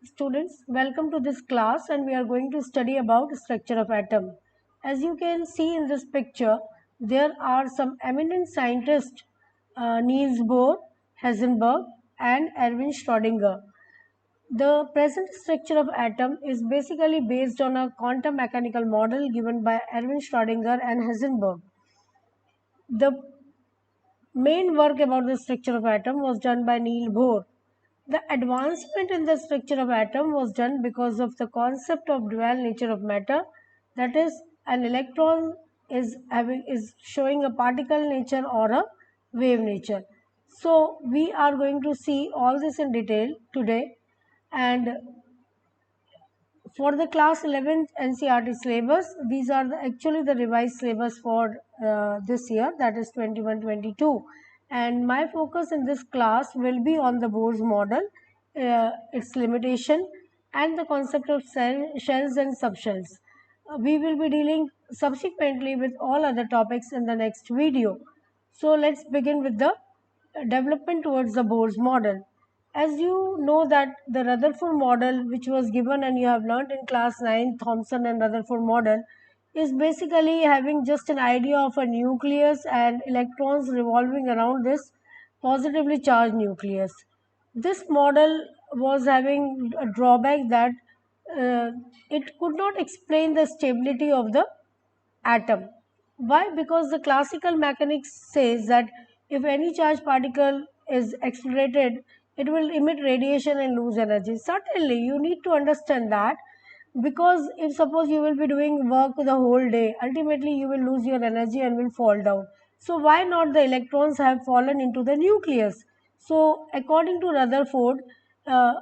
students, welcome to this class and we are going to study about structure of atom. As you can see in this picture, there are some eminent scientists, Niels Bohr, Heisenberg and Erwin Schrödinger. The present structure of atom is basically based on a quantum mechanical model given by Erwin Schrödinger and Heisenberg. The main work about the structure of atom was done by Niels Bohr. The advancement in the structure of atom was done because of the concept of dual nature of matter, that is, an electron is showing a particle nature or a wave nature. So we are going to see all this in detail today, and for the class 11th NCERT syllabus, these are actually the revised syllabus for this year, that is 21-22. And my focus in this class will be on the Bohr's model, its limitation, and the concept of shells and subshells. We will be dealing subsequently with all other topics in the next video. So let's begin with the development towards the Bohr's model. As you know that the Rutherford model, which was given and you have learned in class 9, Thomson and Rutherford model, is basically having just an idea of a nucleus and electrons revolving around this positively charged nucleus. This model was having a drawback that it could not explain the stability of the atom. Why? Because the classical mechanics says that if any charged particle is accelerated, it will emit radiation and lose energy. Certainly, you need to understand that, because if suppose you will be doing work the whole day, ultimately you will lose your energy and will fall down. So why not the electrons have fallen into the nucleus? So according to Rutherford, uh,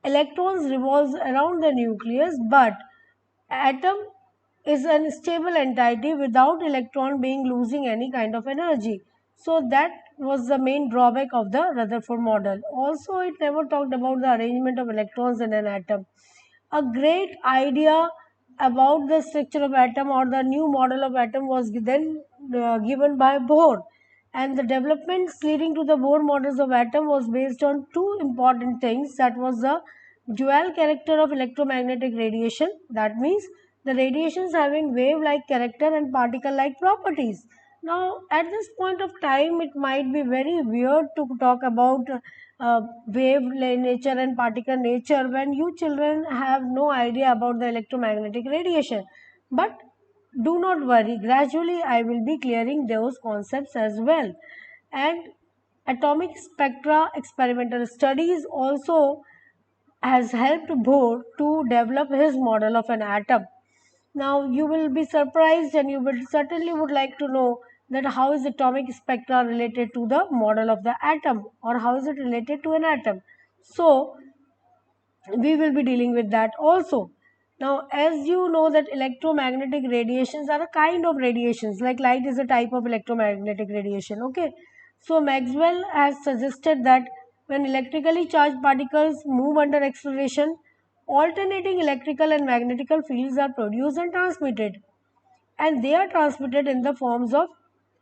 electrons revolves around the nucleus, but atom is a stable entity without electron being losing any kind of energy. So that was the main drawback of the Rutherford model. Also, it never talked about the arrangement of electrons in an atom. A great idea about the structure of atom or the new model of atom was then given by Bohr, and the developments leading to the Bohr models of atom was based on two important things. That was the dual character of electromagnetic radiation, that means the radiations having wave like character and particle like properties. Now at this point of time it might be very weird to talk about wave nature and particle nature when you children have no idea about the electromagnetic radiation. But do not worry, gradually I will be clearing those concepts as well. And atomic spectra experimental studies also has helped Bohr to develop his model of an atom. Now you will be surprised and you will certainly would like to know that how is atomic spectra related to the model of the atom, or how is it related to an atom. So we will be dealing with that also. Now as you know that electromagnetic radiations are a kind of radiations, like light is a type of electromagnetic radiation. Okay, so Maxwell has suggested that when electrically charged particles move under acceleration, alternating electrical and magnetical fields are produced and transmitted, and they are transmitted in the forms of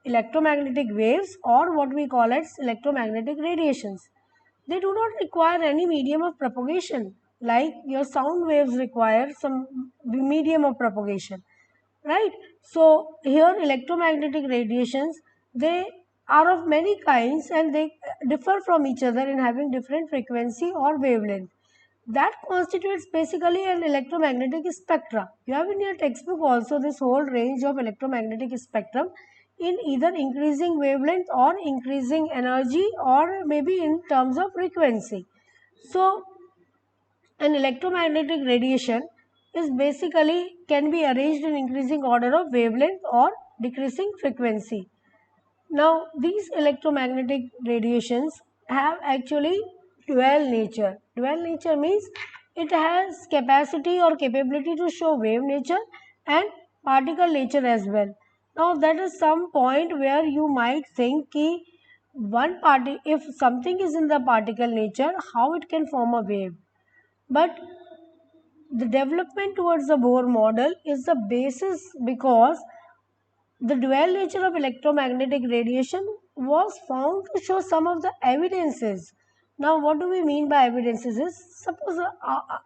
electromagnetic waves, or what we call as electromagnetic radiations. They do not require any medium of propagation, like your sound waves require some medium of propagation, right? So here electromagnetic radiations, they are of many kinds and they differ from each other in having different frequency or wavelength. That constitutes basically an electromagnetic spectra. You have in your textbook also this whole range of electromagnetic spectrum in either increasing wavelength or increasing energy, or maybe in terms of frequency. So an electromagnetic radiation is basically can be arranged in increasing order of wavelength or decreasing frequency. Now, these electromagnetic radiations have actually dual nature. Dual nature means it has capacity or capability to show wave nature and particle nature as well. Now, that is some point where you might think ki one party, if something is in the particle nature, how it can form a wave. But the development towards the Bohr model is the basis, because the dual nature of electromagnetic radiation was found to show some of the evidences Now, what do we mean by evidences is, suppose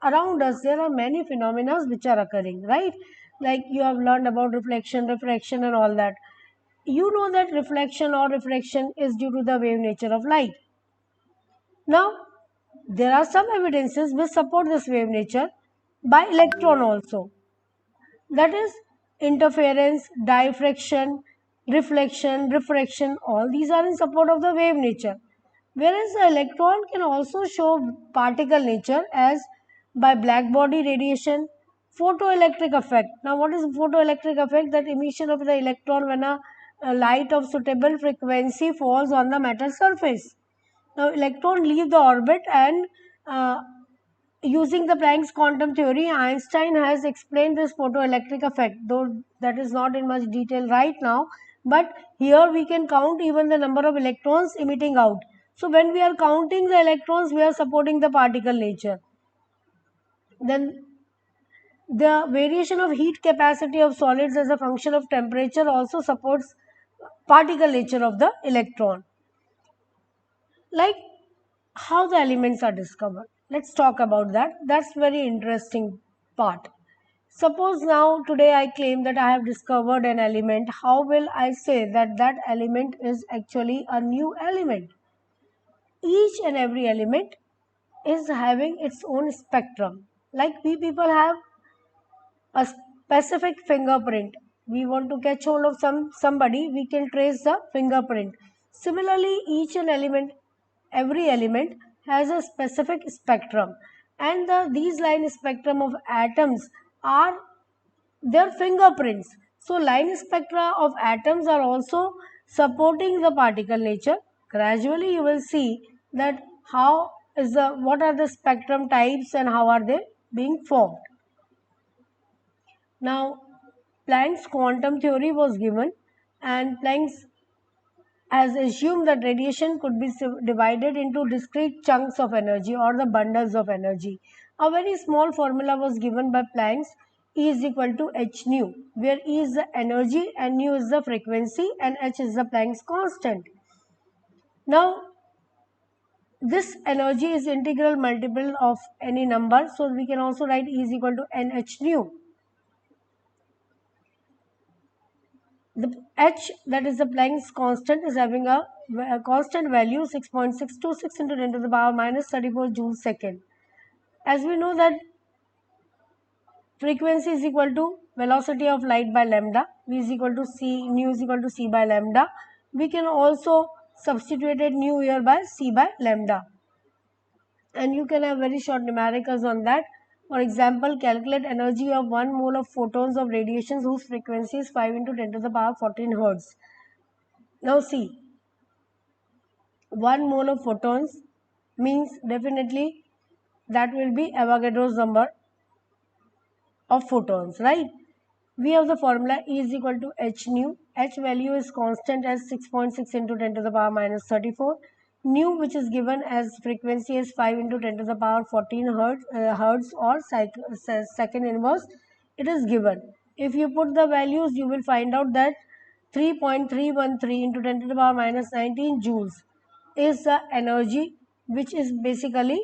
around us there are many phenomena which are occurring, right? Like you have learned about reflection, refraction and all that. You know that reflection or refraction is due to the wave nature of light. Now, there are some evidences which support this wave nature by electron also. That is interference, diffraction, reflection, refraction, all these are in support of the wave nature. Whereas the electron can also show particle nature as by black body radiation, photoelectric effect. Now, what is photoelectric effect? That emission of the electron when a light of suitable frequency falls on the metal surface. Now, electron leave the orbit and uh, using the Planck's quantum theory, Einstein has explained this photoelectric effect, though that is not in much detail right now. But here we can count even the number of electrons emitting out. So when we are counting the electrons, we are supporting the particle nature. Then the variation of heat capacity of solids as a function of temperature also supports particle nature of the electron. Like how the elements are discovered. Let's talk about that. That's very interesting part. Suppose now today I claim that I have discovered an element. How will I say that that element is actually a new element? Each and every element is having its own spectrum. Like we people have a specific fingerprint. We want to catch hold of somebody, we can trace the fingerprint. Similarly, each and element, every element has a specific spectrum, and these line spectrum of atoms are their fingerprints. So line spectra of atoms are also supporting the particle nature. Gradually you will see that how is the what are the spectrum types and how are they being formed. Now, Planck's quantum theory was given, and Planck has assumed that radiation could be divided into discrete chunks of energy or the bundles of energy. A very small formula was given by Planck's: E is equal to h nu, where E is the energy and nu is the frequency and h is the Planck's constant. Now, this energy is integral multiple of any number, so we can also write E is equal to nh nu. The h, that is the Planck's constant, is having a constant value 6.626 into 10 to the power minus 34 joules second. As we know that frequency is equal to velocity of light by lambda, v is equal to c, nu is equal to c by lambda. We can also substitute nu here by c by lambda. And you can have very short numericals on that. For example, calculate energy of 1 mole of photons of radiations whose frequency is 5 into 10 to the power 14 hertz. Now see, 1 mole of photons means definitely that will be Avogadro's number of photons, right? We have the formula E is equal to h nu. H value is constant as 6.6 into 10 to the power minus 34. Nu, which is given as frequency, is 5 into 10 to the power 14 hertz or second inverse. It is given. If you put the values, you will find out that 3.313 into 10 to the power minus 19 joules is the energy which is basically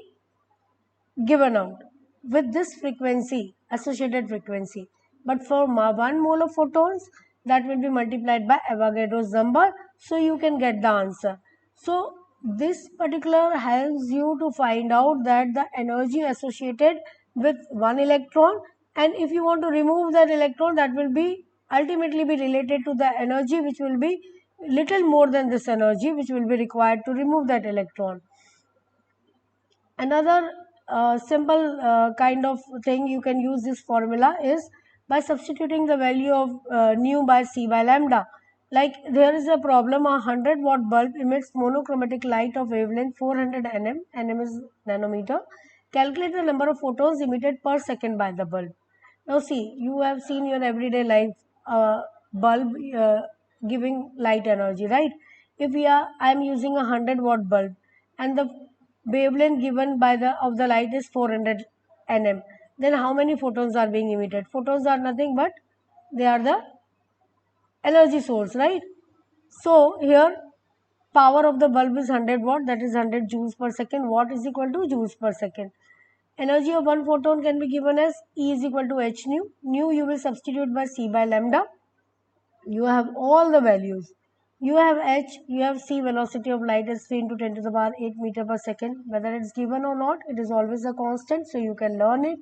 given out with this frequency, associated frequency. But for 1 mole of photons, that will be multiplied by Avogadro's number, so you can get the answer. So this particular helps you to find out that the energy associated with one electron, and if you want to remove that electron, that will be ultimately be related to the energy which will be little more than this energy which will be required to remove that electron. Another simple kind of thing you can use this formula is by substituting the value of nu by c by lambda. Like there is a problem, a 100-watt bulb emits monochromatic light of wavelength 400 nm, nm is nanometer. Calculate the number of photons emitted per second by the bulb. Now see, you have seen your everyday life bulb giving light energy, right? If I am using a 100-watt bulb and the wavelength given by the of the light is 400 nm, then how many photons are being emitted? Photons are nothing but they are the energy source, right? So here power of the bulb is 100 watt, that is 100 joules per second. Watt is equal to joules per second. Energy of one photon can be given as E is equal to h nu. Nu you will substitute by C by lambda. You have all the values. You have h, you have c, velocity of light is 3 into 10 to the power 8 meter per second. Whether it's given or not, it is always a constant, so you can learn it.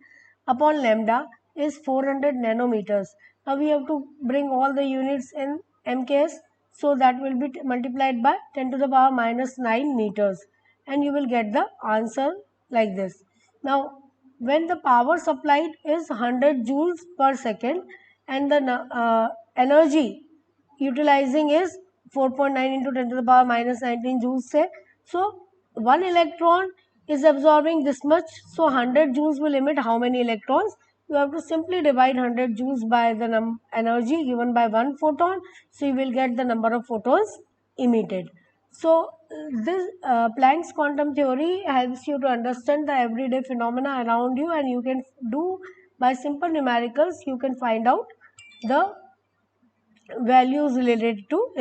Upon lambda is 400 nanometers. Now we have to bring all the units in MKS, so that will be multiplied by 10 to the power minus 9 meters, and you will get the answer like this. Now, when the power supplied is 100 joules per second and the energy utilizing is 4.9 into 10 to the power minus 19 joules say. So, one electron is absorbing this much. So, 100 joules will emit how many electrons? You have to simply divide 100 joules by the energy given by one photon. So, you will get the number of photons emitted. So, this Planck's quantum theory helps you to understand the everyday phenomena around you, and you can do by simple numericals, you can find out the values related to it.